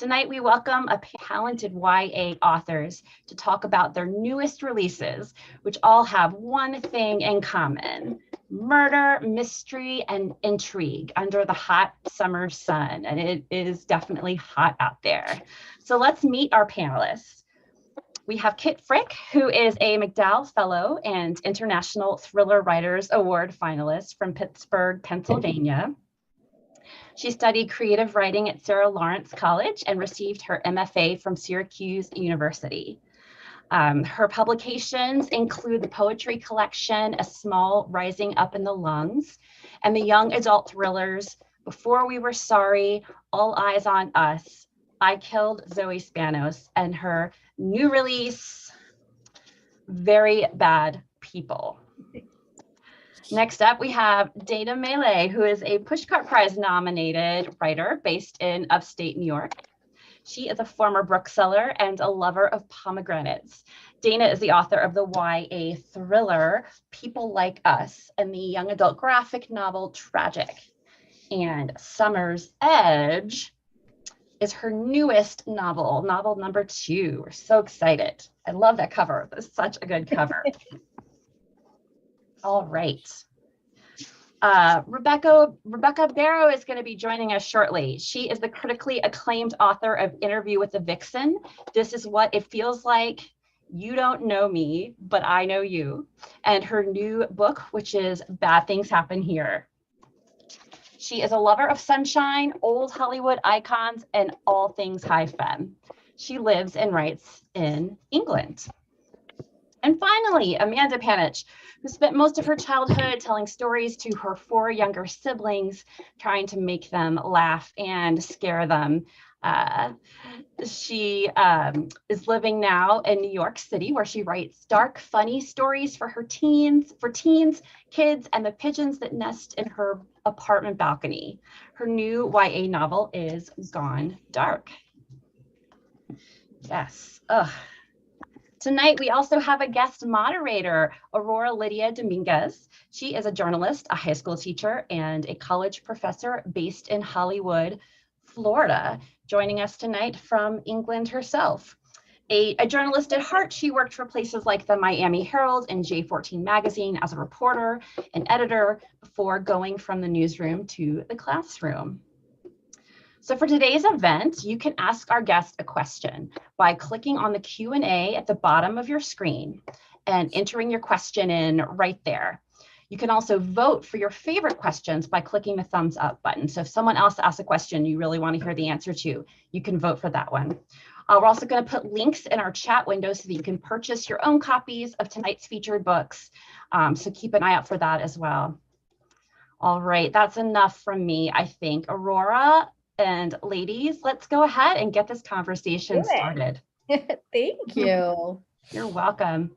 Tonight, we welcome a talented YA authors to talk about their newest releases, which all have one thing in common: murder, mystery, and intrigue under the hot summer sun. And it is definitely hot out there. So let's meet our panelists. We have Kit Frick, who is a MacDowell Fellow and International Thriller Writers Award finalist from Pittsburgh, Pennsylvania. She studied creative writing at Sarah Lawrence College and received her MFA from Syracuse University. Her publications include the poetry collection, A Small Rising Up in the Lungs, and the young adult thrillers, Before We Were Sorry, All Eyes on Us, I Killed Zoe Spanos, and her new release, Very Bad People. Next up, we have Dana Mele, who is a Pushcart Prize nominated writer based in upstate New York. She is a former bookseller and a lover of pomegranates. Dana is the author of the YA thriller People Like Us and the young adult graphic novel Tragic. And Summer's Edge is her newest novel, novel number 2. We're so excited. I love that cover. It's such a good cover. All right. Rebecca Barrow is going to be joining us shortly. She is the critically acclaimed author of Interview with the Vixen. This is what it feels like. You don't know me, but I know you. And her new book, which is Bad Things Happen Here. She is a lover of sunshine, old Hollywood icons, and all things high femme. She lives and writes in England. And finally, Amanda Panich, who spent most of her childhood telling stories to her 4 younger siblings, trying to make them laugh and scare them. She is living now in New York City, where she writes dark, funny stories for teens, kids, and the pigeons that nest in her apartment balcony. Her new YA novel is Gone Dark. Yes. Ugh. Tonight, we also have a guest moderator, Aurora Lydia Dominguez. She is a journalist, a high school teacher, and a college professor based in Hollywood, Florida, joining us tonight from England herself. A journalist at heart, she worked for places like the Miami Herald and J14 magazine as a reporter and editor before going from the newsroom to the classroom. So for today's event, you can ask our guest a question by clicking on the Q&A at the bottom of your screen and entering your question in right there. You can also vote for your favorite questions by clicking the thumbs up button. So if someone else asks a question you really want to hear the answer to, you can vote for that one. We're also going to put links in our chat window so that you can purchase your own copies of tonight's featured books. So keep an eye out for that as well. All right, that's enough from me, I think. Aurora and ladies, let's go ahead and get this conversation started. Thank you. You're welcome.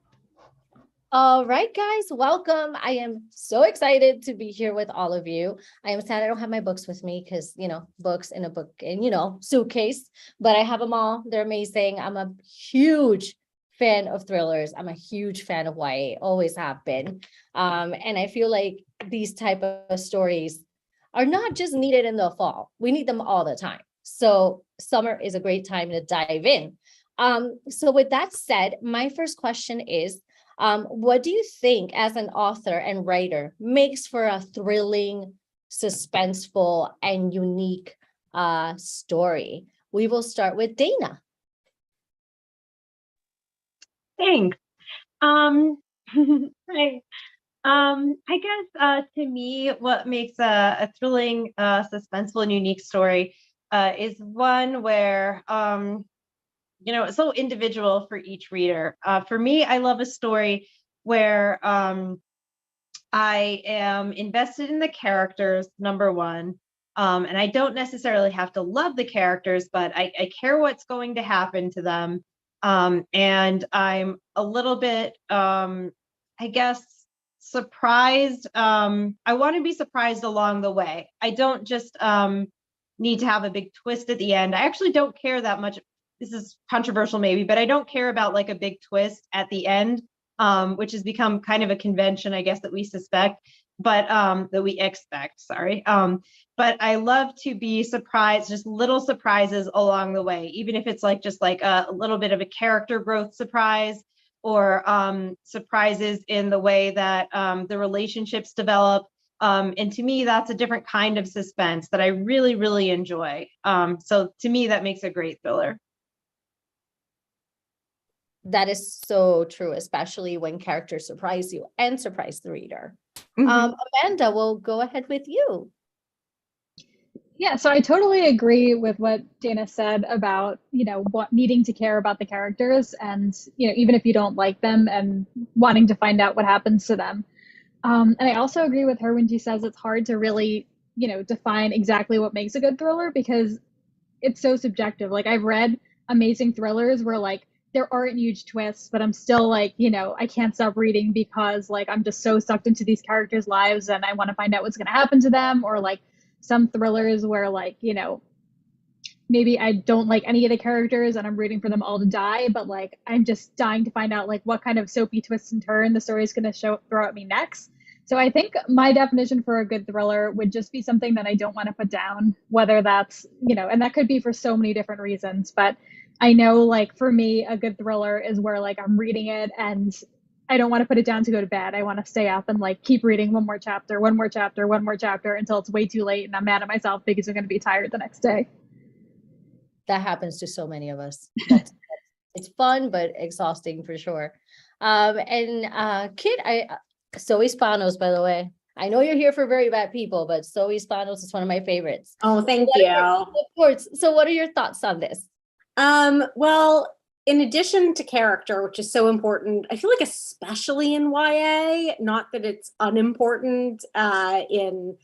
All right, guys, welcome. I am so excited to be here with all of you. I am sad I don't have my books with me because, books in a book and, suitcase, but I have them all. They're amazing. I'm a huge fan of thrillers. I'm a huge fan of YA, always have been. And I feel like these type of stories are not just needed in the fall. We need them all the time. So summer is a great time to dive in. So with that said, my first question is, what do you think as an author and writer makes for a thrilling, suspenseful, and unique story? We will start with Dana. Thanks. Hi. I guess to me, what makes a thrilling, suspenseful, and unique story is one where, it's so individual for each reader. For me, I love a story where I am invested in the characters, number one, and I don't necessarily have to love the characters, but I care what's going to happen to them. And I'm a little bit, I guess, surprised. I want to be surprised along the way. I don't just need to have a big twist at the end. I actually don't care that much. This is controversial maybe, but I don't care about like a big twist at the end, which has become kind of a convention, I guess, that we suspect. but that we expect, sorry. But I love to be surprised, just little surprises along the way, even if it's like just like a little bit of a character growth surprise, or surprises in the way that the relationships develop. And to me, that's a different kind of suspense that I really, really enjoy. So to me, that makes a great thriller. That is so true, especially when characters surprise you and surprise the reader. Mhm. Amanda, we'll go ahead with you. Yeah, so I totally agree with what Dana said about, what needing to care about the characters and, even if you don't like them and wanting to find out what happens to them. And I also agree with her when she says it's hard to really, define exactly what makes a good thriller because it's so subjective. Like I've read amazing thrillers where like there aren't huge twists, but I'm still like, I can't stop reading because like I'm just so sucked into these characters' lives and I want to find out what's going to happen to them. Or like some thrillers where like, maybe I don't like any of the characters and I'm rooting for them all to die, but like I'm just dying to find out like what kind of soapy twist and turn the story is going to throw at me next. So I think my definition for a good thriller would just be something that I don't want to put down, whether that's, and that could be for so many different reasons. But I know like for me, a good thriller is where like I'm reading it and I don't want to put it down to go to bed. I want to stay up and like keep reading one more chapter until it's way too late and I'm mad at myself because I'm going to be tired the next day. That happens to so many of us. It's fun, but exhausting for sure. Kit, Zoe Spanos, by the way. I know you're here for very bad people, but Zoe Spanos is one of my favorites. Oh, thank you. Of course. So what are your thoughts on this? Well, in addition to character, which is so important, I feel like especially in YA, not that it's unimportant in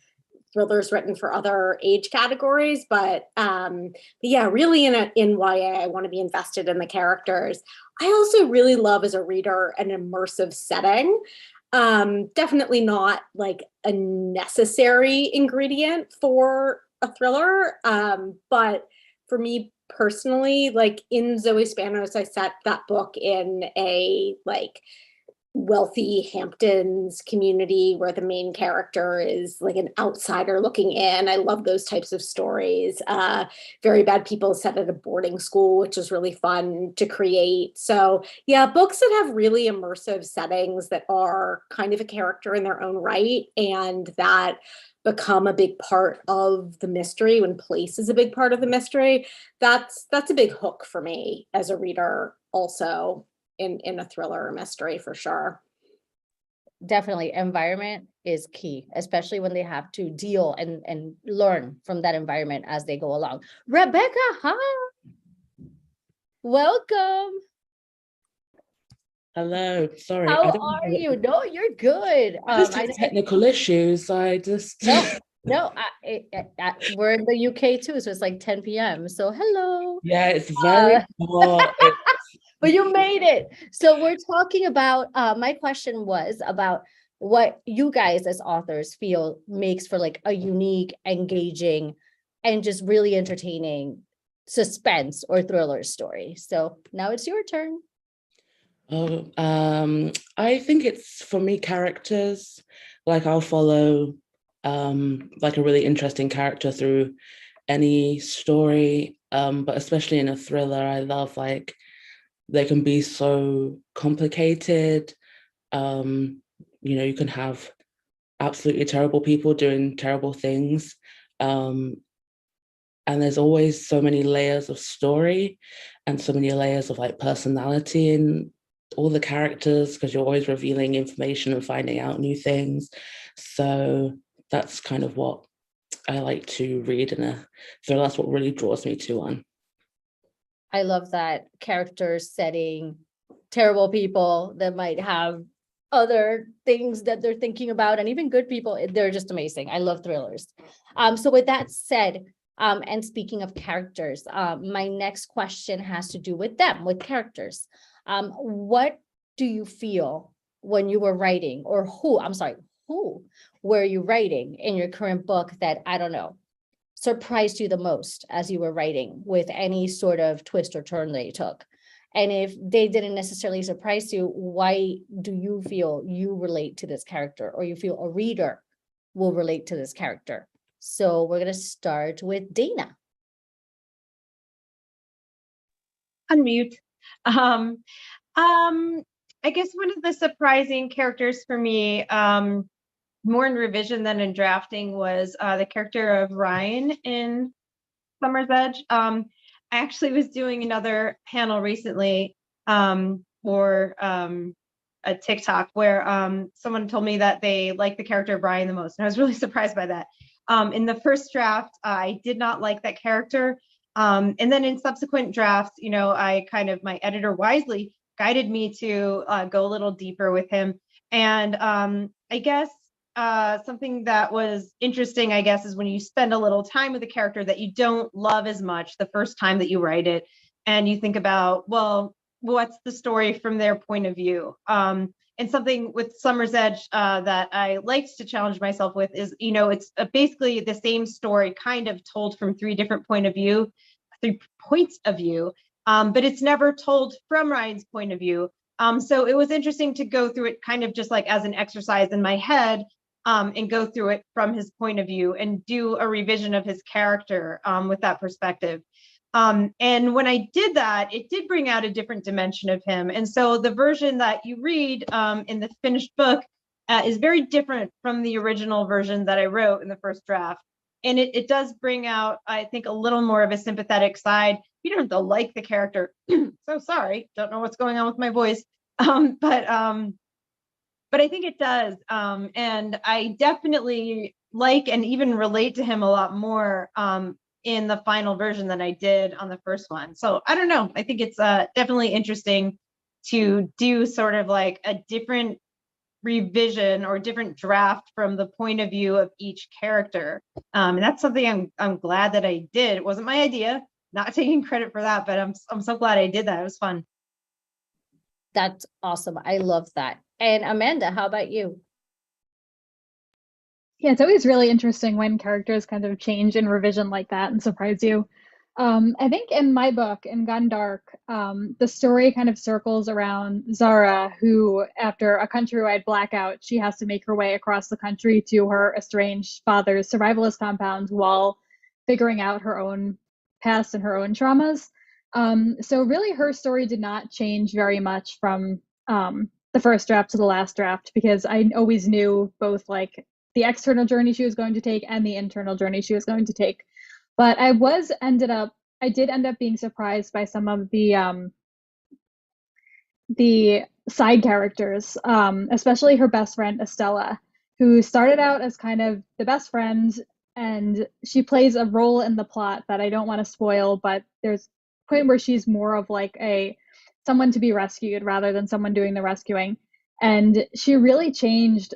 thrillers written for other age categories, but yeah, really in YA, I want to be invested in the characters. I also really love as a reader an immersive setting. Definitely not like a necessary ingredient for a thriller, but for me personally, like in Zoe Spanos, I set that book in a like wealthy Hamptons community where the main character is like an outsider looking in. I love those types of stories. Very Bad People set at a boarding school, which is really fun to create. So yeah, books that have really immersive settings that are kind of a character in their own right and that become a big part of the mystery when place is a big part of the mystery. That's a big hook for me as a reader also. In a thriller or mystery for sure. Definitely environment is key, especially when they have to deal and learn from that environment as they go along. Rebecca, hi. Welcome. Hello, sorry. How are you? No, you're good. I just had technical issues. I just No, we're in the UK too, so it's like 10 p.m. So hello. Yeah, it's very hot. But you made it. So we're talking about, my question was about what you guys as authors feel makes for like a unique, engaging, and just really entertaining suspense or thriller story. So now it's your turn. I think it's for me characters. Like I'll follow like a really interesting character through any story, but especially in a thriller, I love like they can be so complicated. You can have absolutely terrible people doing terrible things. And there's always so many layers of story and so many layers of like personality in all the characters because you're always revealing information and finding out new things. So that's kind of what I like to read in a thriller. That's what really draws me to one. I love that characters setting terrible people that might have other things that they're thinking about, and even good people. They're just amazing. I love thrillers. So with that said, and speaking of characters, my next question has to do with them, with characters. What do you feel when you were writing, or who were you writing in your current book that, I don't know, surprised you the most as you were writing with any sort of twist or turn that you took? And if they didn't necessarily surprise you, why do you feel you relate to this character, or you feel a reader will relate to this character? So we're going to start with Dana. Unmute. I guess one of the surprising characters for me, more in revision than in drafting, was the character of Ryan in Summer's Edge. I actually was doing another panel recently, or a TikTok, where someone told me that they liked the character of Ryan the most, and I was really surprised by that. In the first draft, I did not like that character. And then in subsequent drafts, my editor wisely guided me to go a little deeper with him. And I guess something that was interesting, I guess, is when you spend a little time with a character that you don't love as much the first time that you write it, and you think about, well, what's the story from their point of view? And something with Summer's Edge that I liked to challenge myself with is, it's basically the same story kind of told from three points of view, but it's never told from Ryan's point of view. So it was interesting to go through it kind of just like as an exercise in my head, and go through it from his point of view and do a revision of his character with that perspective. And when I did that, it did bring out a different dimension of him. And so the version that you read in the finished book is very different from the original version that I wrote in the first draft. And it does bring out, I think, a little more of a sympathetic side. You don't have to like the character. So sorry, don't know what's going on with my voice. But I think it does. And I definitely like and even relate to him a lot more in the final version than I did on the first one. So I don't know. I think it's definitely interesting to do sort of like a different revision or different draft from the point of view of each character. And that's something I'm glad that I did. It wasn't my idea, not taking credit for that, but I'm so glad I did that. It was fun. That's awesome. I love that. And Amanda, how about you? Yeah, it's always really interesting when characters kind of change in revision like that and surprise you. I think in my book, in Gone Dark, the story kind of circles around Zara, who, after a countrywide blackout, she has to make her way across the country to her estranged father's survivalist compound while figuring out her own past and her own traumas. So really, her story did not change very much from the first draft to the last draft, because I always knew both like the external journey she was going to take and the internal journey she was going to take. But I did end up being surprised by some of the side characters, especially her best friend Estella, who started out as kind of the best friend, and she plays a role in the plot that I don't want to spoil, but there's a point where she's more of like someone to be rescued rather than someone doing the rescuing. And she really changed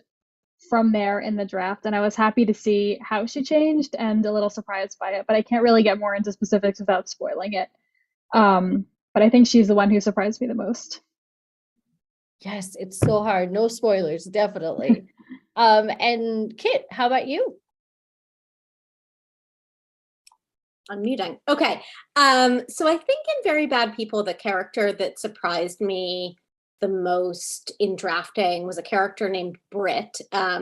from there in the draft, and I was happy to see how she changed and a little surprised by it, but I can't really get more into specifics without spoiling it. But I think she's the one who surprised me the most. Yes, it's so hard. No spoilers, definitely. And Kit, how about you? Unmuting. Okay. So I think in Very Bad People, the character that surprised me the most in drafting was a character named Britt.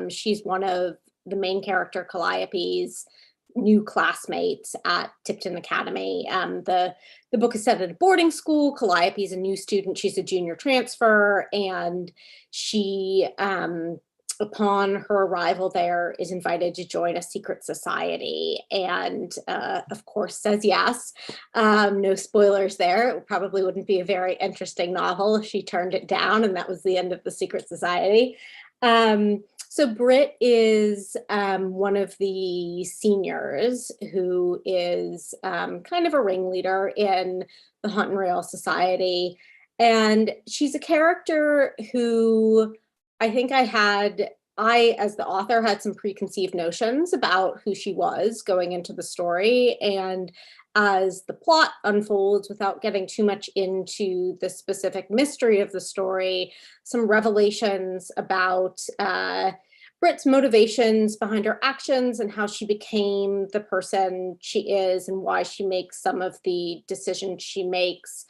She's one of the main character Calliope's new classmates at Tipton Academy. The book is set at a boarding school. Calliope's a new student. She's a junior transfer, and she, upon her arrival there, is invited to join a secret society, and of course says yes. No spoilers there. It probably wouldn't be a very interesting novel if she turned it down and that was the end of the secret society. So Britt is one of the seniors who is kind of a ringleader in the Hunt and Rail Society, and she's a character who I think I, as the author, had some preconceived notions about who she was going into the story. And as the plot unfolds, without getting too much into the specific mystery of the story, some revelations about Britt's motivations behind her actions and how she became the person she is and why she makes some of the decisions she makes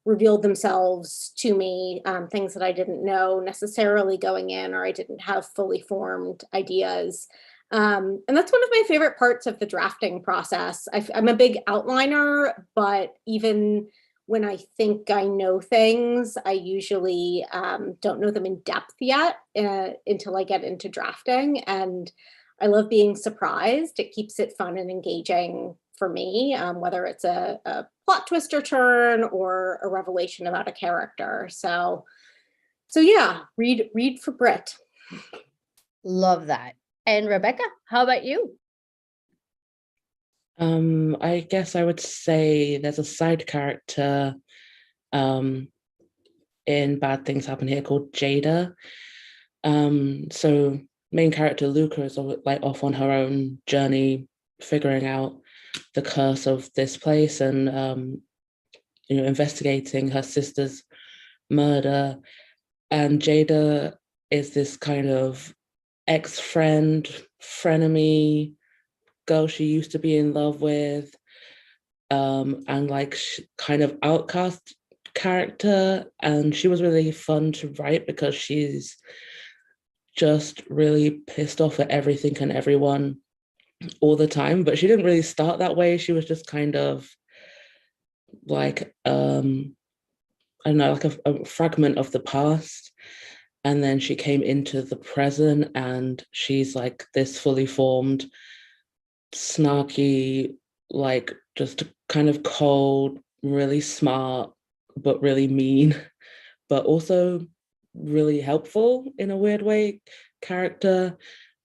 revealed themselves to me, things that I didn't know necessarily going in, or I didn't have fully formed ideas. And that's one of my favorite parts of the drafting process. I'm a big outliner, but even when I think I know things, I usually don't know them in depth yet until I get into drafting. And I love being surprised. It keeps it fun and engaging for me, whether it's a plot twist or turn or a revelation about a character. So yeah, read for Brit. Love that. And Rebecca, how about you? I guess I would say there's a side character in Bad Things Happen Here called Jada. So main character Luca is like off on her own journey, figuring out the curse of this place and investigating her sister's murder. And Jada is this kind of ex-friend, frenemy girl she used to be in love with, and like kind of outcast character. And she was really fun to write because she's just really pissed off at everything and everyone all the time. But she didn't really start that way. She was just kind of like I don't know, like a fragment of the past. And then she came into the present, and she's like this fully formed, snarky, like just kind of cold, really smart, but really mean, but also really helpful in a weird way character.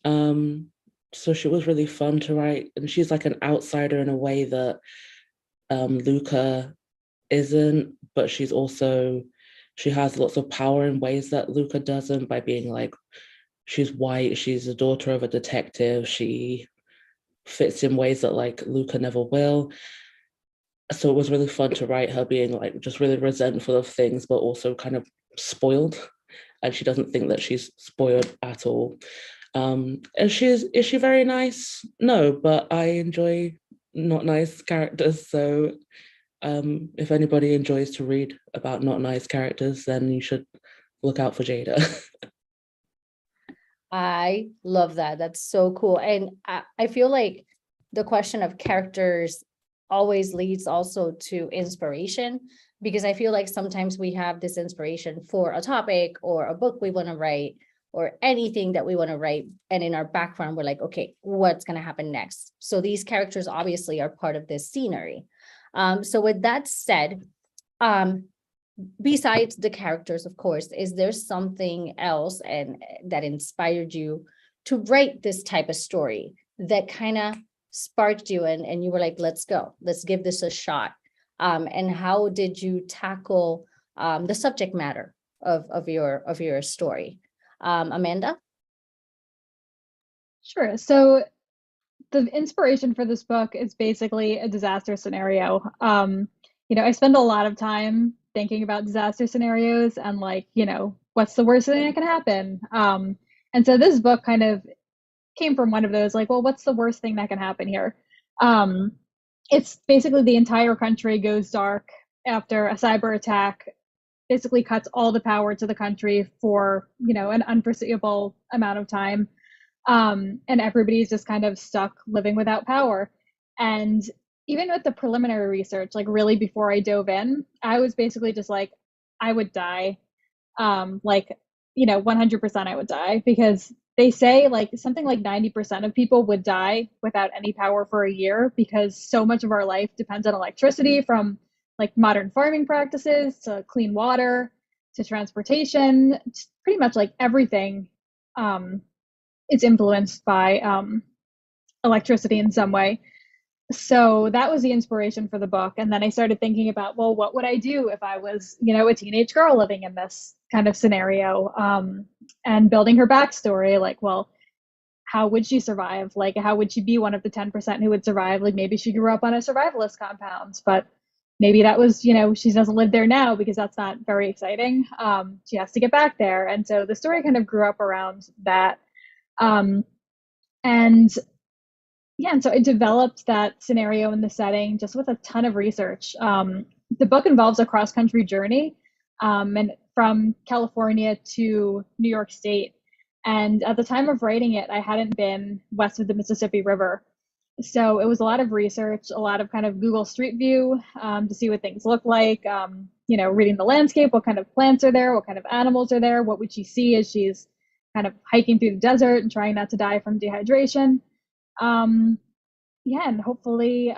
So she was really fun to write, and she's like an outsider in a way that Luca isn't, but she has lots of power in ways that Luca doesn't, by being like, she's white, she's the daughter of a detective, she fits in ways that like Luca never will. So it was really fun to write her being like just really resentful of things, but also kind of spoiled, and she doesn't think that she's spoiled at all. And is she very nice? No, but I enjoy not nice characters. So if anybody enjoys to read about not nice characters, then you should look out for Jada. I love that. That's so cool. And I feel like the question of characters always leads also to inspiration, because I feel like sometimes we have this inspiration for a topic or a book we want to write or anything that we want to write. And in our background, we're like, okay, what's going to happen next? So these characters obviously are part of this scenery. So with that said, besides the characters, of course, is there something else and that inspired you to write this type of story that kind of sparked you and you were like, let's go, let's give this a shot? And how did you tackle the subject matter of your story? Amanda? Sure. So the inspiration for this book is basically a disaster scenario. I spend a lot of time thinking about disaster scenarios and like, what's the worst thing that can happen? And so this book kind of came from one of those, like, well, what's the worst thing that can happen here? It's basically the entire country goes dark after a cyber attack, basically cuts all the power to the country for, an unforeseeable amount of time. And everybody's just kind of stuck living without power. And even with the preliminary research, like really before I dove in, I was basically just like, I would die. 100% I would die, because they say like something like 90% of people would die without any power for a year, because so much of our life depends on electricity, from like modern farming practices to clean water to transportation. Pretty much like everything is influenced by electricity in some way. So that was the inspiration for the book. And then I started thinking about, well, what would I do if I was, a teenage girl living in this kind of scenario, and building her backstory, like, well, how would she survive? Like, how would she be one of the 10% who would survive? Like, maybe she grew up on a survivalist compound, but maybe that was, she doesn't live there now because that's not very exciting. She has to get back there. And so the story kind of grew up around that. And so I developed that scenario in the setting just with a ton of research. the book involves a cross-country journey, and from California to New York State. And at the time of writing it, I hadn't been west of the Mississippi River. So it was a lot of research, a lot of kind of Google Street View to see what things look like, reading the landscape, what kind of plants are there, what kind of animals are there, what would she see as she's kind of hiking through the desert and trying not to die from dehydration. And hopefully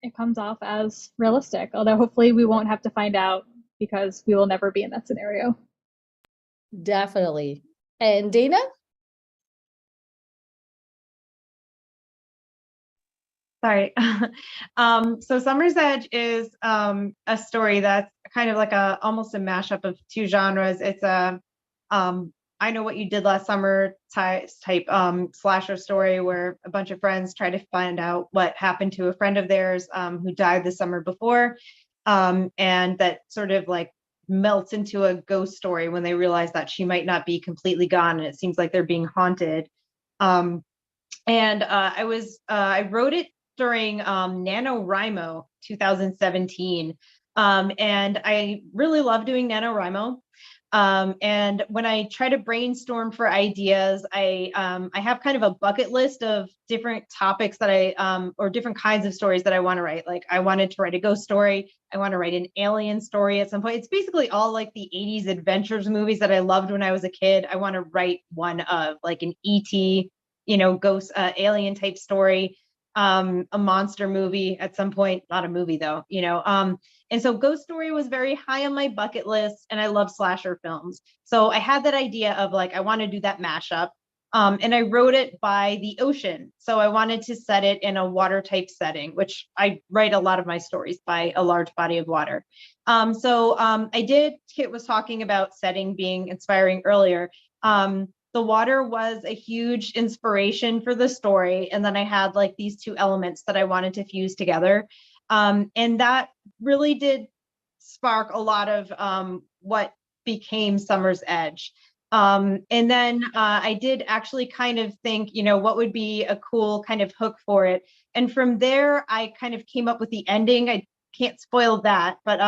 it comes off as realistic, although hopefully we won't have to find out because we will never be in that scenario. Definitely. And Dana? Sorry. So Summer's Edge is a story that's kind of like almost a mashup of two genres. It's a I Know What You Did Last Summer type slasher story where a bunch of friends try to find out what happened to a friend of theirs who died the summer before, and that sort of like melts into a ghost story when they realize that she might not be completely gone and it seems like they're being haunted. I wrote it during NaNoWriMo 2017. And I really love doing NaNoWriMo. And when I try to brainstorm for ideas, I have kind of a bucket list of different topics that or different kinds of stories that I want to write. Like I wanted to write a ghost story. I want to write an alien story at some point. It's basically all like the 80s adventures movies that I loved when I was a kid. I want to write one of like an E.T., ghost alien type story, a monster movie at some point, not a movie though, and so ghost story was very high on my bucket list, and I love slasher films. So I had that idea of like, I want to do that mashup. And I wrote it by the ocean. So I wanted to set it in a water type setting, which I write a lot of my stories by a large body of water. Kit was talking about setting being inspiring earlier. The water was a huge inspiration for the story. And then I had like these two elements that I wanted to fuse together. And that really did spark a lot of what became Summer's Edge. And then I did actually kind of think, what would be a cool kind of hook for it. And from there, I kind of came up with the ending. I can't spoil that, but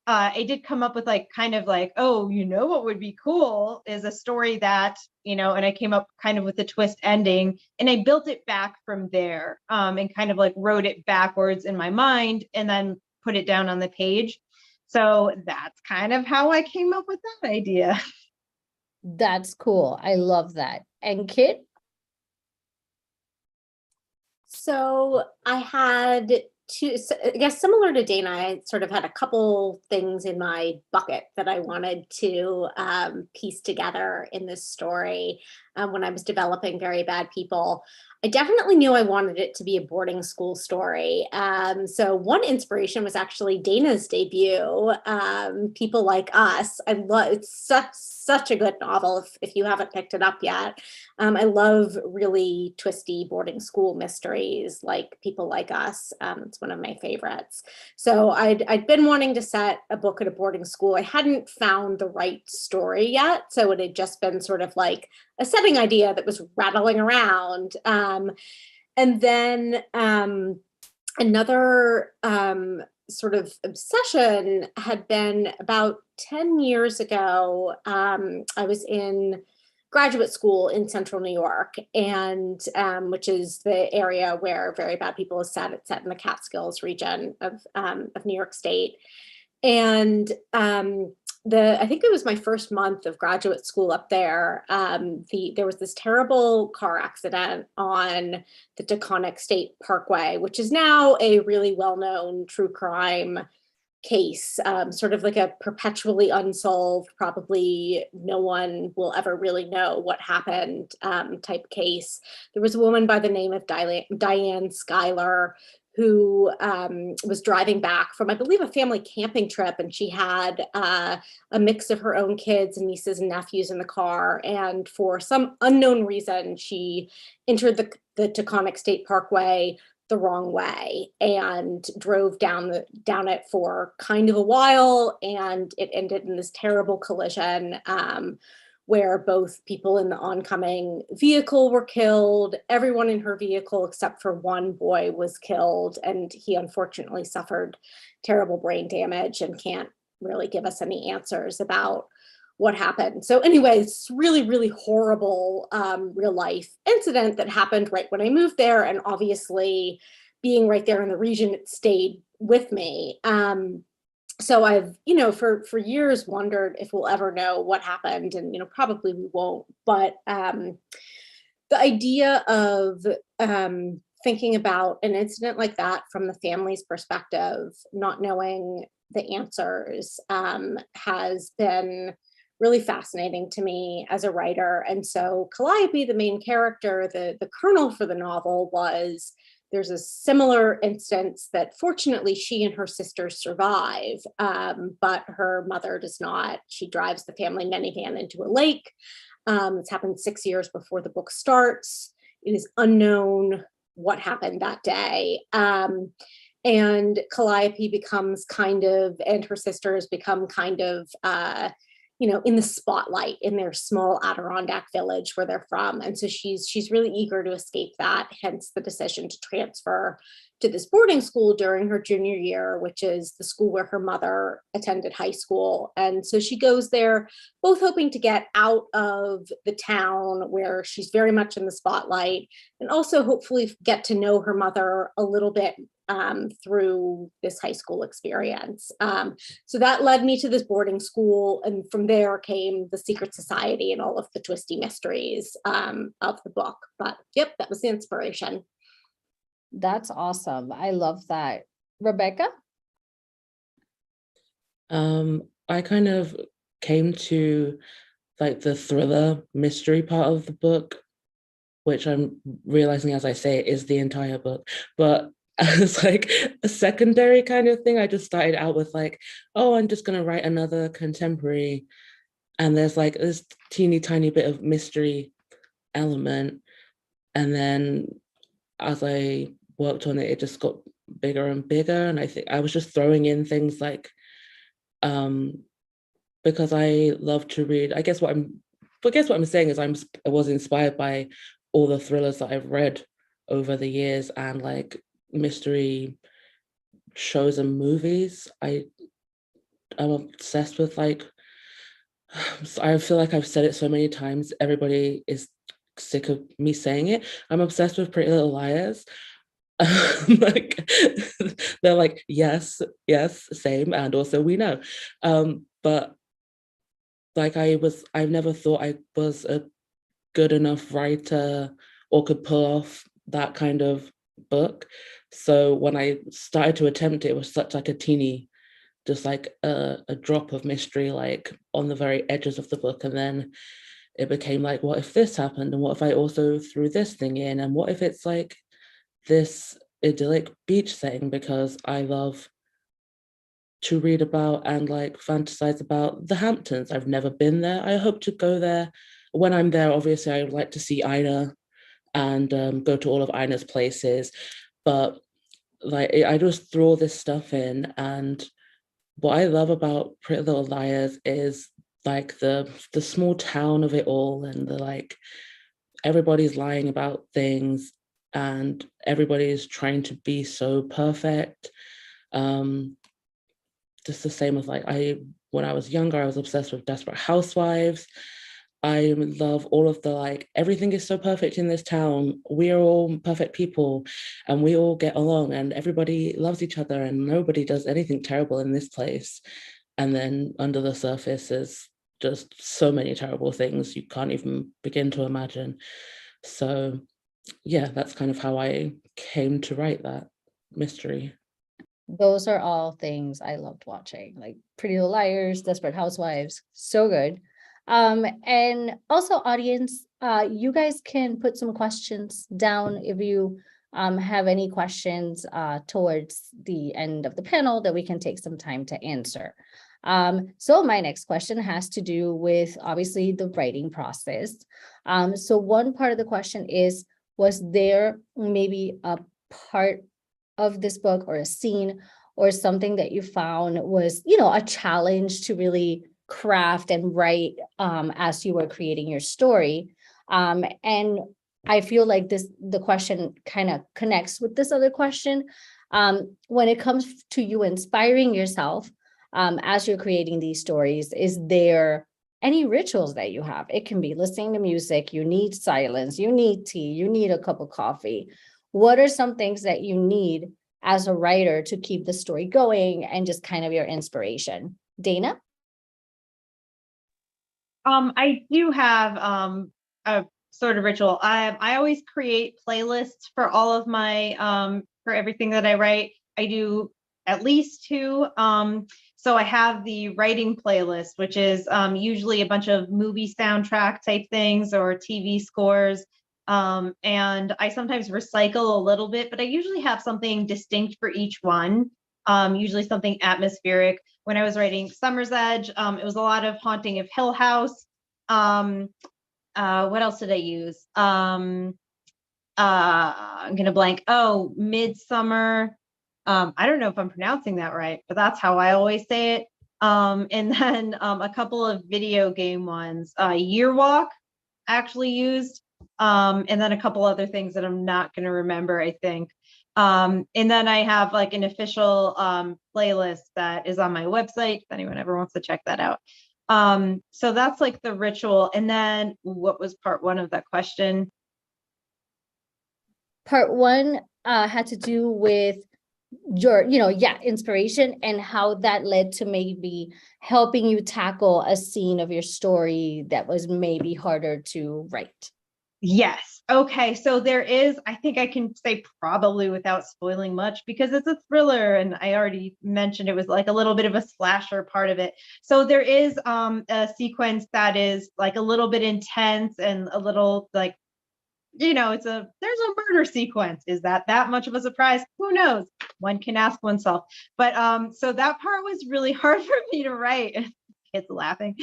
I did come up with what would be cool is a story that, and I came up kind of with the twist ending, and I built it back from there, and kind of like wrote it backwards in my mind and then put it down on the page. So that's kind of how I came up with that idea. That's cool. I love that. And Kit? So I had I guess similar to Dana, I sort of had a couple things in my bucket that I wanted to piece together in this story when I was developing Very Bad People. I definitely knew I wanted it to be a boarding school story. So one inspiration was actually Dana's debut, People Like Us. It's such a good novel if you haven't picked it up yet. I love really twisty boarding school mysteries like People Like Us. It's one of my favorites. So I'd been wanting to set a book at a boarding school. I hadn't found the right story yet. So it had just been sort of like a setting idea that was rattling around. And then another sort of obsession had been about 10 years ago. I was in graduate school in central New York, and which is the area where Very Bad People is set. It's set in the Catskills region of New York State. And I think it was my first month of graduate school up there. There was this terrible car accident on the Taconic State Parkway, which is now a really well-known true crime case, sort of like a perpetually unsolved, probably no one will ever really know what happened type case. There was a woman by the name of Diane Schuyler who was driving back from, I believe, a family camping trip, and she had a mix of her own kids and nieces and nephews in the car. And for some unknown reason, she entered the Taconic State Parkway the wrong way and drove down it for kind of a while, and it ended in this terrible collision where both people in the oncoming vehicle were killed. Everyone in her vehicle except for one boy was killed, and he unfortunately suffered terrible brain damage and can't really give us any answers about what happened. So anyway, it's really, really horrible real life incident that happened right when I moved there. And obviously being right there in the region, it stayed with me. So I've, for years wondered if we'll ever know what happened, and, probably we won't. But the idea of thinking about an incident like that from the family's perspective, not knowing the answers, has been really fascinating to me as a writer. And so Calliope, the main character, the kernel for the novel was, there's a similar instance that fortunately she and her sister survive, but her mother does not. She drives the family minivan into a lake. It's happened 6 years before the book starts. It is unknown what happened that day. And Calliope becomes and her sisters become in the spotlight in their small Adirondack village where they're from. And so she's really eager to escape that, hence the decision to transfer to this boarding school during her junior year, which is the school where her mother attended high school. And so she goes there, both hoping to get out of the town where she's very much in the spotlight, and also hopefully get to know her mother a little bit through this high school experience. So that led me to this boarding school. And from there came the secret society and all of the twisty mysteries of the book. But yep, that was the inspiration. That's awesome. I love that. Rebecca? I kind of came to like the thriller mystery part of the book, which I'm realizing as I say it is the entire book. But as like a secondary kind of thing, I just started out with like, oh, I'm just gonna write another contemporary. And there's like this teeny tiny bit of mystery element. And then as I worked on it, it just got bigger and bigger. And I think I was just throwing in things like, because I love to read, I guess what I'm saying is I was inspired by all the thrillers that I've read over the years, and like mystery shows and movies. I'm obsessed with like, I feel like I've said it so many times, everybody is sick of me saying it. I'm obsessed with Pretty Little Liars. Like they're like, yes, same, and also we know. But like I've never thought I was a good enough writer or could pull off that kind of book. So when I started to attempt it, it was such like a teeny, just like a drop of mystery, like on the very edges of the book. And then it became like, what if this happened? And what if I also threw this thing in? And what if it's like this idyllic beach setting? Because I love to read about and like fantasize about the Hamptons. I've never been there. I hope to go there. When I'm there, obviously I would like to see Ina and go to all of Ina's places. But like I just throw all this stuff in. And what I love about Pretty Little Liars is like the small town of it all, and the like everybody's lying about things and everybody's trying to be so perfect. Just the same as like when I was younger, I was obsessed with Desperate Housewives. I love all of the like, everything is so perfect in this town. We are all perfect people and we all get along and everybody loves each other and nobody does anything terrible in this place. And then under the surface is just so many terrible things you can't even begin to imagine. So yeah, that's kind of how I came to write that mystery. Those are all things I loved watching, like Pretty Little Liars, Desperate Housewives, so good. And also audience, you guys can put some questions down if you have any questions towards the end of the panel that we can take some time to answer. So my next question has to do with obviously the writing process. So one part of the question is, was there maybe a part of this book or a scene or something that you found was, a challenge to really craft and write as you were creating your story. And I feel like the question kind of connects with this other question. When it comes to you inspiring yourself as you're creating these stories, is there any rituals that you have? It can be listening to music, you need silence, you need tea, you need a cup of coffee. What are some things that you need as a writer to keep the story going and just kind of your inspiration? Dana? I do have a sort of ritual. I always create playlists for all of my for everything that I write. I do at least two. So I have the writing playlist, which is usually a bunch of movie soundtrack type things or TV scores. And I sometimes recycle a little bit, but I usually have something distinct for each one. Usually something atmospheric. When I was writing Summer's Edge, it was a lot of Haunting of Hill House. What else did I use? I'm gonna blank. Oh, Midsummer. I don't know if I'm pronouncing that right, but that's how I always say it. And then a couple of video game ones. Year Walk actually used. And then a couple other things that I'm not gonna remember, I think. And then I have like an official playlist that is on my website if anyone ever wants to check that out. So that's like the ritual. And then what was part one of that question? Part one had to do with your, inspiration and how that led to maybe helping you tackle a scene of your story that was maybe harder to write. Yes. Okay. So there is, I think I can say probably without spoiling much because it's a thriller and I already mentioned it was like a little bit of a slasher part of it. So there is a sequence that is like a little bit intense and a little like, there's a murder sequence. Is that much of a surprise? Who knows? One can ask oneself. But so that part was really hard for me to write. Kids laughing.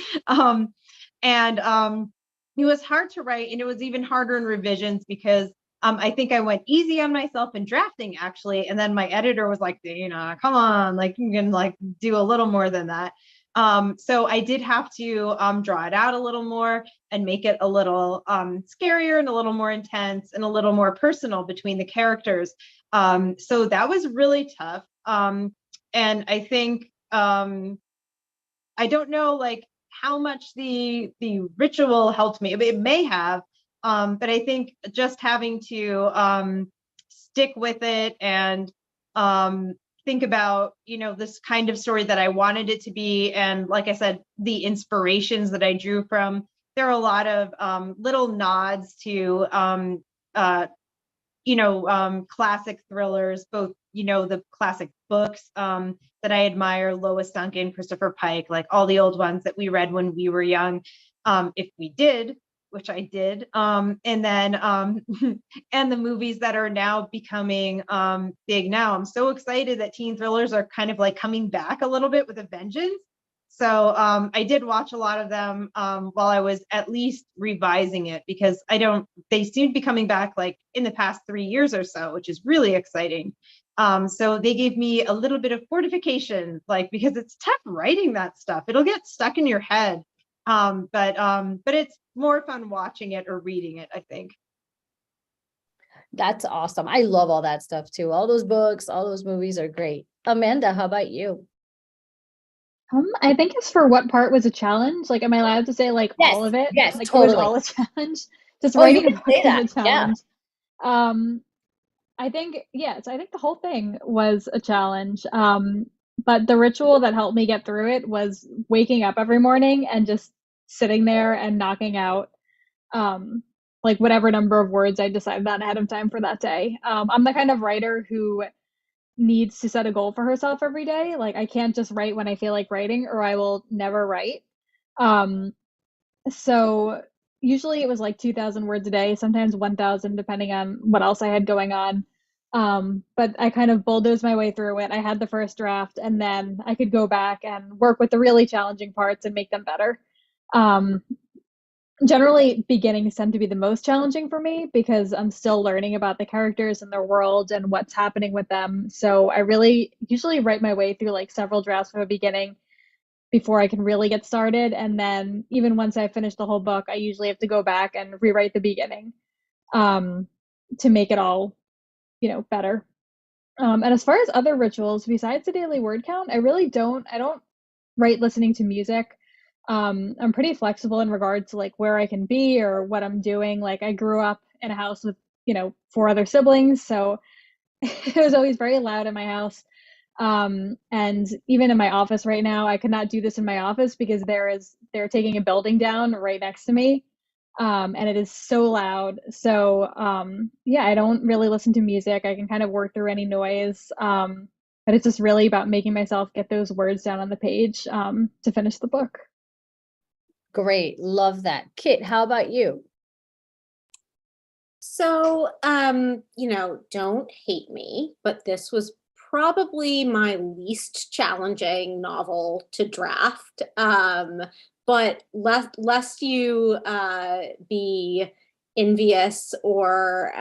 It was hard to write, and it was even harder in revisions because I think I went easy on myself in drafting actually, and then my editor was like, Dana, come on, like you can like do a little more than that. So I did have to draw it out a little more and make it a little scarier and a little more intense and a little more personal between the characters. So that was really tough. And I think I don't know like how much the ritual helped me. It may have, but I think just having to stick with it and think about, this kind of story that I wanted it to be. And like I said, the inspirations that I drew from, there are a lot of little nods to, classic thrillers, both, the classic books that I admire, Lois Duncan, Christopher Pike, like all the old ones that we read when we were young, if we did, which I did. And then, and the movies that are now becoming big now. I'm so excited that teen thrillers are kind of like coming back a little bit with a vengeance. So I did watch a lot of them while I was at least revising it because they seem to be coming back like in the past 3 years or so, which is really exciting. So they gave me a little bit of fortification, like, because it's tough writing that stuff. It'll get stuck in your head. But it's more fun watching it or reading it, I think. That's awesome. I love all that stuff too. All those books, all those movies are great. Amanda, how about you? I think it's for what part was a challenge. Like, am I allowed to say like all of it? Yes, like totally. It was all a challenge. Just You writing a can book say was that. a challenge. I think, so I think the whole thing was a challenge. But the ritual that helped me get through it was waking up every morning and just sitting there and knocking out like whatever number of words I decided on ahead of time for that day. I'm the kind of writer who needs to set a goal for herself every day. Like I can't just write when I feel like writing or I will never write. So usually it was like 2,000 words a day, sometimes 1,000 depending on what else I had going on. But I kind of bulldozed my way through it. I had the first draft and then I could go back and work with the really challenging parts and make them better. Generally, beginnings tend to be the most challenging for me because I'm still learning about the characters and their world and what's happening with them. So I really usually write my way through like several drafts from a beginning before I can really get started. And then even once I finish the whole book, I usually have to go back and rewrite the beginning to make it all, better. And as far as other rituals, besides the daily word count, I don't write listening to music. I'm pretty flexible in regards to like where I can be or what I'm doing. Like I grew up in a house with, 4 other siblings. So it was always very loud in my house. And even in my office right now, I could not do this in my office because they're taking a building down right next to me. And it is so loud. So yeah, I don't really listen to music. I can kind of work through any noise. But it's just really about making myself get those words down on the page to finish the book. Great. Love that. Kit, how about you? So, don't hate me, but this was probably my least challenging novel to draft. But lest you be envious or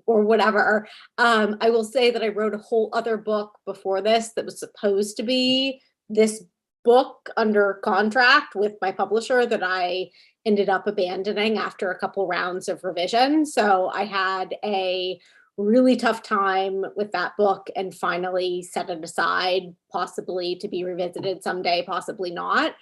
or whatever, I will say that I wrote a whole other book before this that was supposed to be this book under contract with my publisher that I ended up abandoning after a couple rounds of revision. So I had a really tough time with that book and finally set it aside, possibly to be revisited someday, possibly not.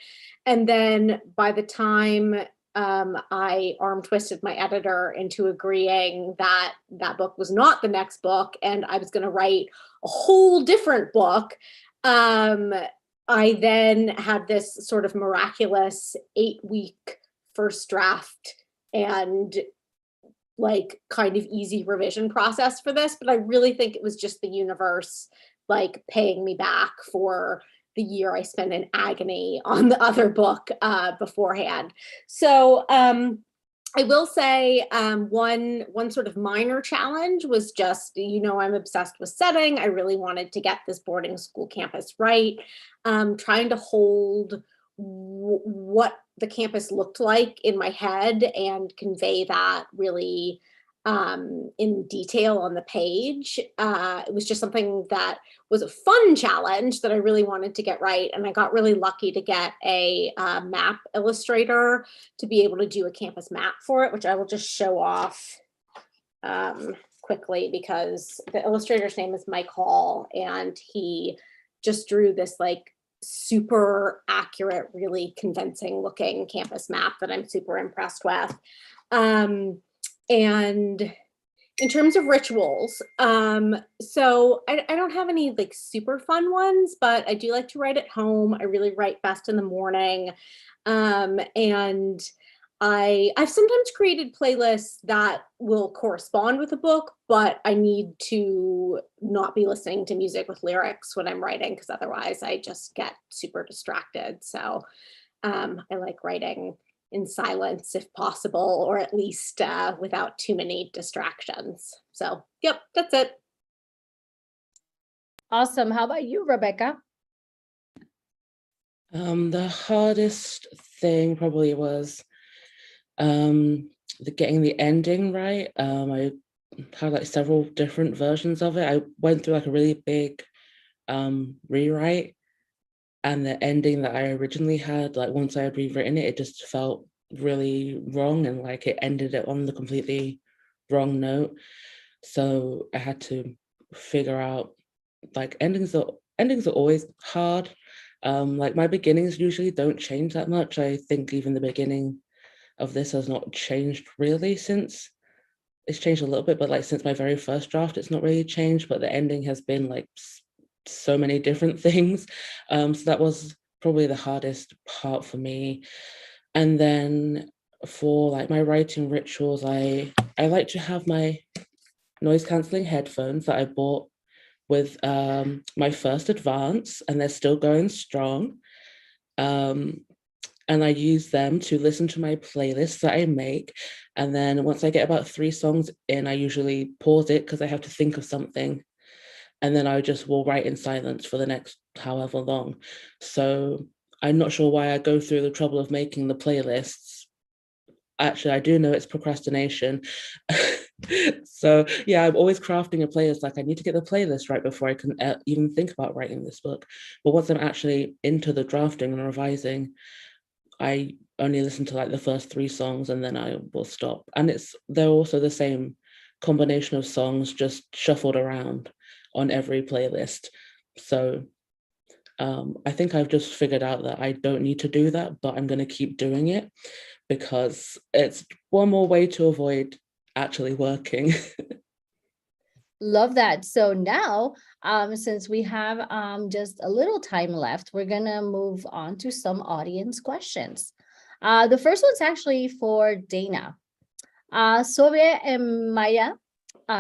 And then by the time I arm twisted my editor into agreeing that that book was not the next book and I was going to write a whole different book, I then had this sort of miraculous 8-week first draft and like kind of easy revision process for this. But I really think it was just the universe like paying me back for the year I spent in agony on the other book beforehand. So I will say one sort of minor challenge was just, I'm obsessed with setting. I really wanted to get this boarding school campus right. Trying to hold what the campus looked like in my head and convey that really in detail on the page. It was just something that was a fun challenge that I really wanted to get right. And I got really lucky to get a map illustrator to be able to do a campus map for it, which I will just show off quickly because the illustrator's name is Mike Hall and he just drew this like super accurate, really convincing looking campus map that I'm super impressed with. And in terms of rituals, so I don't have any like super fun ones, but I do like to write at home. I really write best in the morning. And I've sometimes created playlists that will correspond with a book, but I need to not be listening to music with lyrics when I'm writing because otherwise I just get super distracted. So I like writing in silence if possible, or at least without too many distractions. So, yep, that's it. Awesome. How about you, Rebecca? The hardest thing probably was getting the ending right. I had like several different versions of it. I went through like a really big rewrite, and the ending that I originally had, like once I had rewritten it, it just felt really wrong and like it ended it on the completely wrong note. So I had to figure out, like endings are always hard. Like my beginnings usually don't change that much. I think even the beginning of this has not changed really since. It's changed a little bit, but like since my very first draft, it's not really changed, but the ending has been like so many different things. So that was probably the hardest part for me. And then for like my writing rituals, I like to have my noise cancelling headphones that I bought with my first advance, and they're still going strong. And I use them to listen to my playlists that I make. And then once I get about 3 songs in, I usually pause it because I have to think of something. And then I just will write in silence for the next however long. So I'm not sure why I go through the trouble of making the playlists. actually, I do know it's procrastination. So yeah, I'm always crafting a playlist. Like, I need to get the playlist right before I can even think about writing this book. But once I'm actually into the drafting and revising, I only listen to like the first 3 songs and then I will stop. And they're also the same combination of songs just shuffled around on every playlist. So I think I've just figured out that I don't need to do that, but I'm going to keep doing it because it's one more way to avoid actually working. Love that. So now, since we have just a little time left, we're gonna move on to some audience questions. The first one's actually for Dana. Sobe and Maya,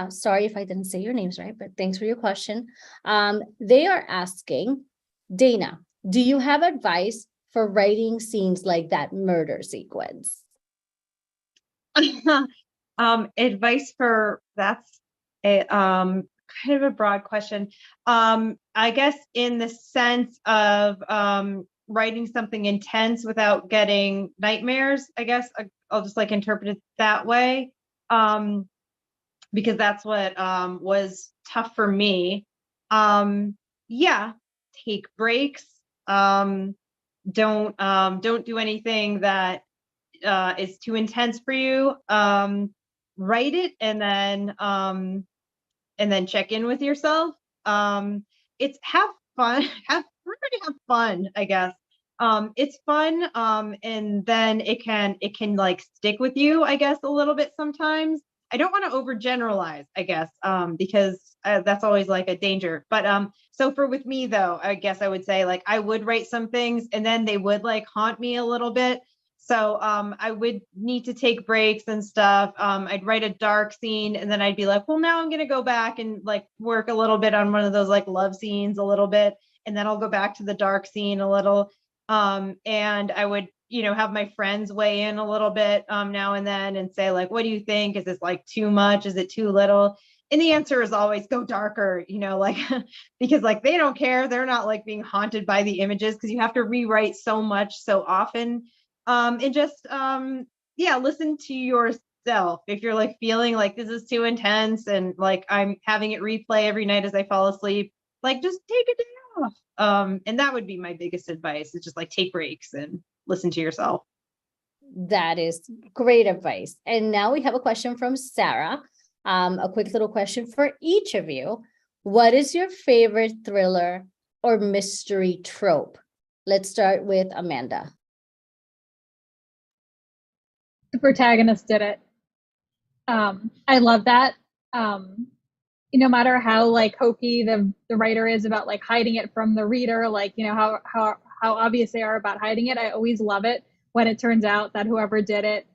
sorry if I didn't say your names right, but thanks for your question. They are asking, Dana, do you have advice for writing scenes like that murder sequence? Advice for that's a kind of a broad question. I guess in the sense of writing something intense without getting nightmares, I guess I'll just like interpret it that way. Because that's what was tough for me. Yeah, take breaks. Don't do anything that is too intense for you. Write it and then check in with yourself. It's have fun, have fun, I guess. It's fun, and then it can like stick with you, I guess, a little bit sometimes. I don't want to overgeneralize, I guess, because that's always like a danger. But so with me though, I guess I would say like I would write some things and then they would like haunt me a little bit. So I would need to take breaks and stuff. I'd write a dark scene and then I'd be like, well, now I'm going to go back and like work a little bit on one of those like love scenes a little bit. And then I'll go back to the dark scene a little. And I would, have my friends weigh in a little bit now and then and say like, what do you think? Is this like too much? Is it too little? And the answer is always go darker, like, because like they don't care. They're not like being haunted by the images because you have to rewrite so much so often. And just, listen to yourself. If you're like feeling like this is too intense and like I'm having it replay every night as I fall asleep, like just take a day off. And that would be my biggest advice is just like take breaks and listen to yourself. That is great advice. And now we have a question from Sarah. A quick little question for each of you. What is your favorite thriller or mystery trope? Let's start with Amanda. The protagonist did it. I love that. No matter how like hokey the writer is about like hiding it from the reader, like how obvious they are about hiding it, I always love it when it turns out that whoever did it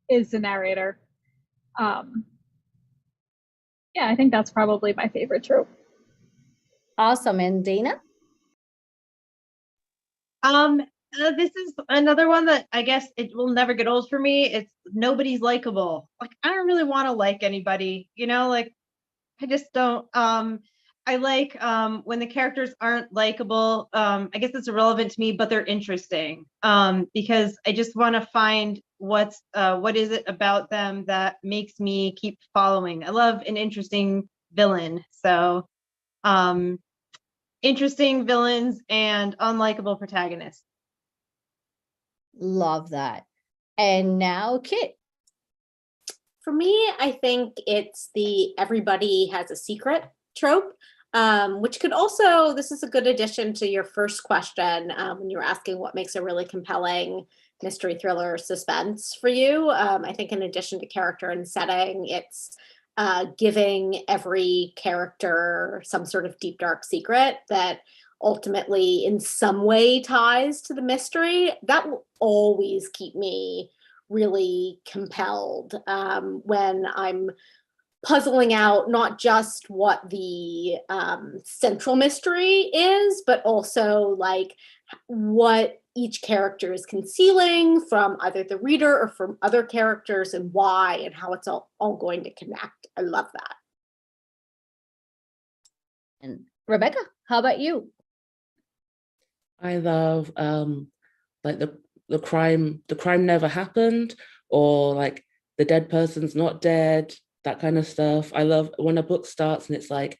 is the narrator. I think that's probably my favorite trope. Awesome. And Dana? This is another one that I guess it will never get old for me. It's nobody's likable. Like I don't really want to like anybody, like I just don't. I like when the characters aren't likable. I guess it's irrelevant to me, but they're interesting. Because I just want to find what is it about them that makes me keep following. I love an interesting villain. So interesting villains and unlikable protagonists. Love that. And now Kit. For me, I think it's the everybody has a secret trope, which could also, this is a good addition to your first question when you were asking what makes a really compelling mystery thriller suspense for you. I think in addition to character and setting, it's giving every character some sort of deep, dark secret that ultimately in some way ties to the mystery. That will always keep me really compelled when I'm puzzling out not just what the central mystery is, but also like what each character is concealing from either the reader or from other characters and why and how it's all going to connect. I love that. And Rebecca, how about you? I love like the crime never happened, or like the dead person's not dead, that kind of stuff. I love when a book starts and it's like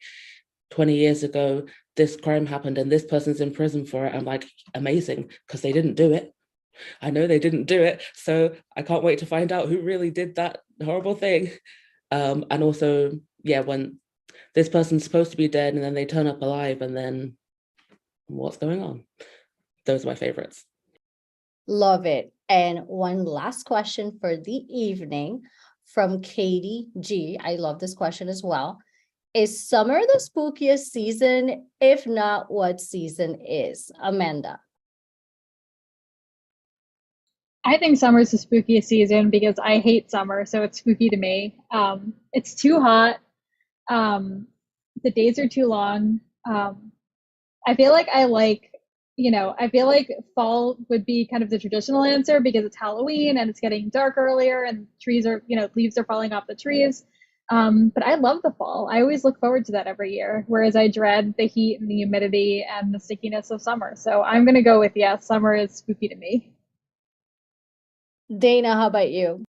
20 years ago, this crime happened and this person's in prison for it. I'm like, amazing, because they didn't do it. I know they didn't do it. So I can't wait to find out who really did that horrible thing. And also, yeah, when this person's supposed to be dead and then they turn up alive and then what's going on? Those are my favorites. Love it. And one last question for the evening from Katie G. I love this question as well. Is summer the spookiest season? If not, what season is? Amanda. I think summer is the spookiest season because I hate summer, so it's spooky to me. It's too hot. The days are too long. I feel like I feel like fall would be kind of the traditional answer because it's Halloween and it's getting dark earlier and trees are, leaves are falling off the trees. But I love the fall. I always look forward to that every year, whereas I dread the heat and the humidity and the stickiness of summer. So I'm going to go with, yes, summer is spooky to me. Dana, how about you?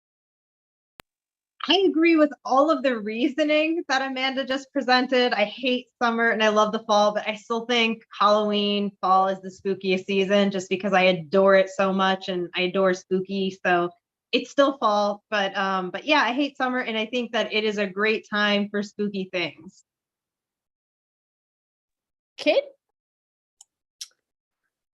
I agree with all of the reasoning that Amanda just presented. I hate summer and I love the fall, but I still think Halloween, fall is the spookiest season just because I adore it so much and I adore spooky. So it's still fall, but yeah, I hate summer and I think that it is a great time for spooky things. Kit?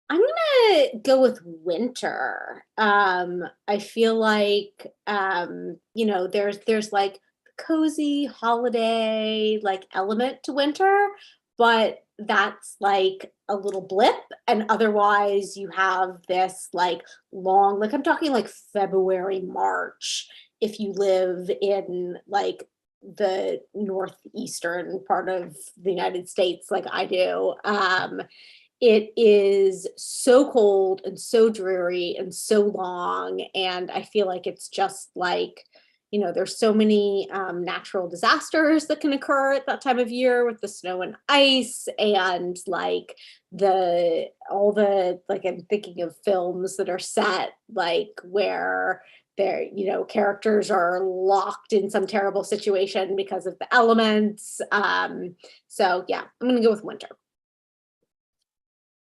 I'm gonna go with winter. I feel like there's like cozy holiday like element to winter, but that's like a little blip, and otherwise you have this like long, like I'm talking like February, March, if you live in like the northeastern part of the United States like I do. It is so cold and so dreary and so long. And I feel like it's just like, there's so many natural disasters that can occur at that time of year with the snow and ice and like I'm thinking of films that are set like where their, characters are locked in some terrible situation because of the elements. So yeah, I'm going to go with winter.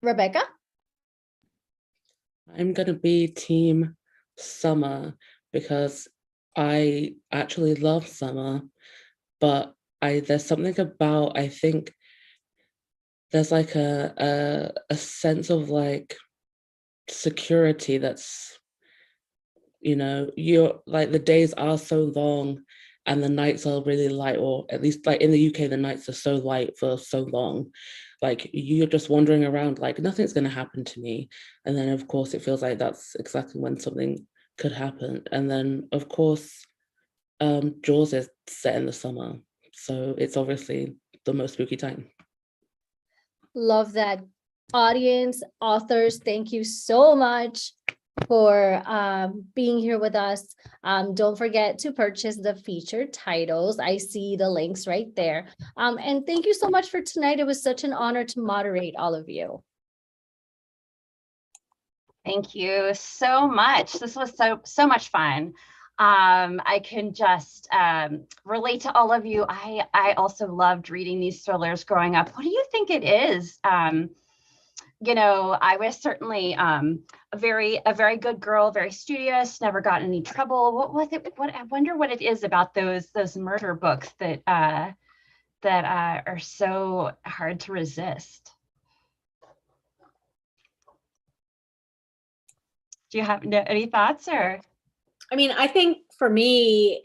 Rebecca? I'm going to be team summer because I actually love summer, but there's something about, I think there's like a sense of like security that's, you're like the days are so long and the nights are really light, or at least like in the UK, the nights are so light for so long. Like you're just wandering around like nothing's going to happen to me. And then of course it feels like that's exactly when something could happen. And then of course, Jaws is set in the summer. So it's obviously the most spooky time. Love that. Audience, authors, thank you so much for being here with us. Don't forget to purchase the featured titles. I see the links right there. And thank you so much for tonight. It was such an honor to moderate all of you. Thank you so much. This was so much fun. I can just relate to all of you. I also loved reading these thrillers growing up. What do you think it is? I was certainly a very good girl, very studious, never got in any trouble. What was it? I wonder what it is about those murder books that are so hard to resist. Do you have any thoughts or? I mean, I think for me,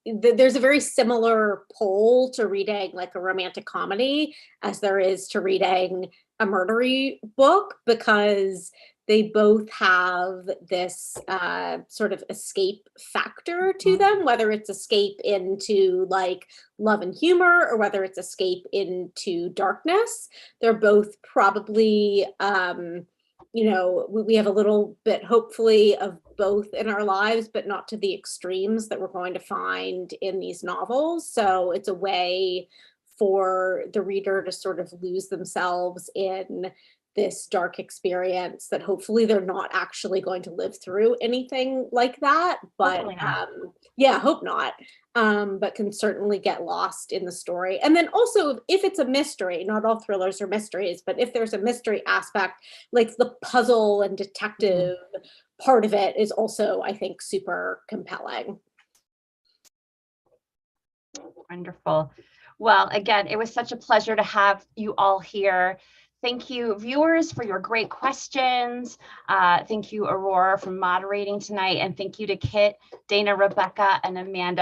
there's a very similar pull to reading like a romantic comedy as there is to reading a murdery book, because they both have this sort of escape factor to them, whether it's escape into like love and humor or whether it's escape into darkness. They're both probably we have a little bit, hopefully, of both in our lives, but not to the extremes that we're going to find in these novels. So it's a way for the reader to sort of lose themselves in this dark experience that hopefully they're not actually going to live through anything like that. But Hopefully not. yeah, hope not. But can certainly get lost in the story. And then also, if it's a mystery, not all thrillers are mysteries, but if there's a mystery aspect, like the puzzle and detective part of it is also, I think, super compelling. Wonderful. Well, again, it was such a pleasure to have you all here. Thank you, viewers, for your great questions. Thank you, Aurora, for moderating tonight. And thank you to Kit, Dana, Rebecca, and Amanda